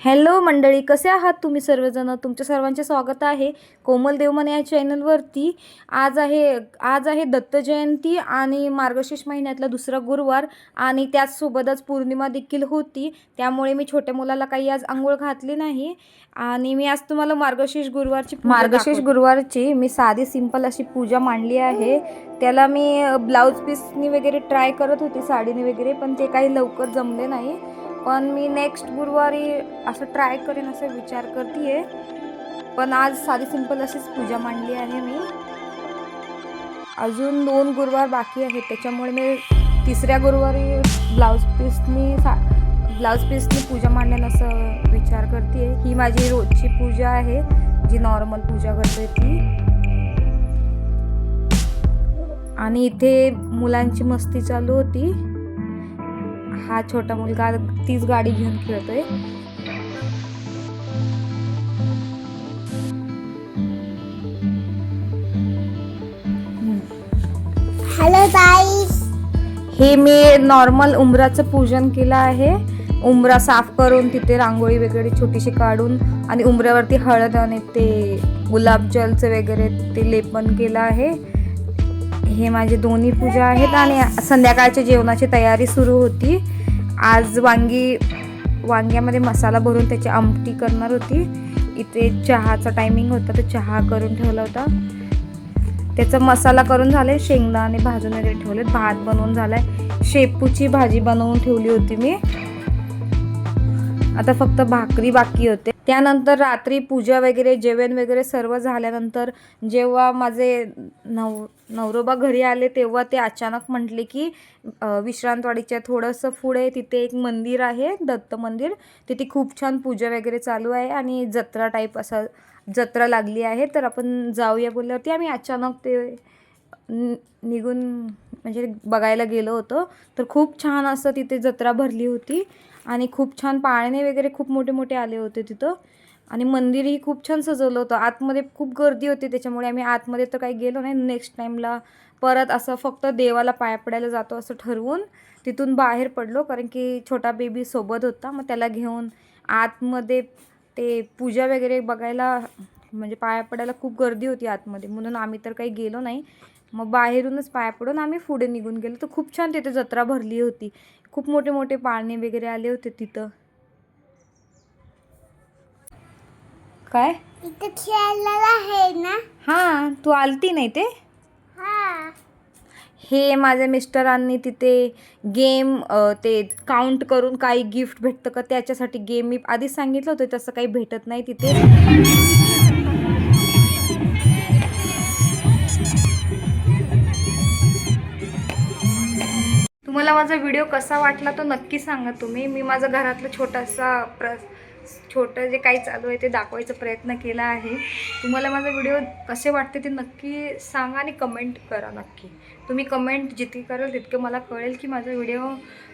Hello मंडळी, कसे आहात तुम्ही सर्वजण? तुमच्या सर्वांचे स्वागत आहे कोमल देवमन या चॅनलवरती। आज आहे दत्त जयंती आणि मार्गशीर्ष महिन्यातला दुसरा गुरुवार आणि त्याचसोबतच पौर्णिमा देखील होती। त्यामुळे मी छोट्या मुलाला काही आज अंघोळ घातली नाही आणि मी आज तुम्हाला मार्गशीर्ष गुरुवारची मी साधी सिंपल अशी पूजा मांडली आहे। त्याला मी ब्लाउज पीसनी वगैरे ट्राय करत होती, साडीने वगैरे, पण ते काही लवकर जमले नाही। पण मी नेक्स्ट गुरुवारी असं ट्राय करेन असं विचार करते। पण आज साधी सिंपल अशीच पूजा मांडली आहे मी। अजून 2 गुरुवार बाकी आहेत, त्याच्यामुळे मी तिसऱ्या गुरुवारी ब्लाउज पीसनी पूजा मांडेन असं विचार करते। ही माझी रोजची पूजा आहे, जी नॉर्मल पूजा करते ती। आणि इथे मुलांची मस्ती चालू होती। हा छोटा मुलगा तीच गाडी घेऊन खेळतोय। हॅलो गाईस, हे मी नॉर्मल उंबराचं पूजन केलं आहे। उंबरा साफ करून तिथे रांगोळी वगैरे छोटीशी काढून आणि उंबऱ्यावरती हळद आणि ते गुलाबजलचं वगैरे ते लेपन केलं आहे। हे माझे दोन्ही पूजा आहेत आणि संध्याकाळच्या जेवणाची तयारी सुरू होती। आज वांग्यामध्ये मसाला भरून त्याची आमटी करणार होती। इथे चहाचा टायमिंग होता, तर चहा करून ठेवला होता। त्याचा मसाला करून झाले, शेंगदाणे भाजून वगैरे ठेवलेत, भात बनवून झालाय, शेपूची भाजी बनवून ठेवली होती मी। आता फक्त भाकरी बाकी होते। त्यानंतर रात्री पूजा वगैरे जेवण वगैरे सर्व झाल्यानंतर जेव्हा माझे नवरोबा घरी आले तेव्हा ते अचानक म्हटले की विश्रांतवाडीच्या थोडंसं पुढे तिथे एक मंदिर आहे, दत्त मंदिर, तिथे खूप छान पूजा वगैरे चालू आहे आणि जत्रा टाईप असं जत्रा लागली आहे, तर आपण जाऊया बोलल्यावरती आम्ही अचानक ते निघून म्हणजे बघायला गेलो होतो। तर खूप छान असं तिथे जत्रा भरली होती आणि खूप छान पाळणे वगैरे खूप मोठे मोठे आले होते तिथं आणि मंदिरही खूप छान सजवलं होतं। आतमध्ये खूप गर्दी होती, त्याच्यामुळे आम्ही आतमध्ये तर काही गेलो नाही। नेक्स्ट टाईमला परत असं फक्त देवाला पाया पडायला जातो असं ठरवून तिथून बाहेर पडलो, कारण की छोटा बेबी सोबत होता। मग त्याला घेऊन आतमध्ये ते पूजा वगैरे बघायला म्हणजे पाया पडायला खूप गर्दी होती आतमध्ये, म्हणून आम्ही तर काही गेलो नाही। मग बाहेरूनच पाया पडून आम्ही पुढे निघून गेलो। तर खूप छान तिथे जत्रा भरली होती, खूप मोठे मोठे पाळणे वगैरे आले होते तिथं। काय इथे खेळायला आहे ना? हां, तू आलती नाही ते? हा, हे माझ्या मिस्टरांनी तिथे गेम ते काउंट करून काही गिफ्ट भेटतं का त्याच्यासाठी गेम मी आधीच सांगितलं होतं, तसं काही भेटत नाही तिथे। तुम्हाला माझा व्हिडिओ कसा वाटला तो नक्की सांगा तुम्ही। मी माझं घरातलं छोटं जे काही चालू आहे ते दाखवायचा प्रयत्न केला आहे। तुम्हाला माझा व्हिडिओ कसे वाटते ते नक्की सांगा आणि कमेंट करा नक्की। तुम्ही कमेंट जितकी कराल तितकं मला कळेल की माझा व्हिडिओ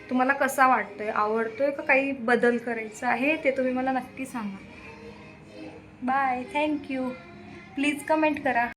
तुम्हाला कसा वाटतोय, आवडतोय का काही बदल करायचा आहे, ते तुम्ही मला नक्की सांगा। बाय, थँक्यू, प्लीज कमेंट करा।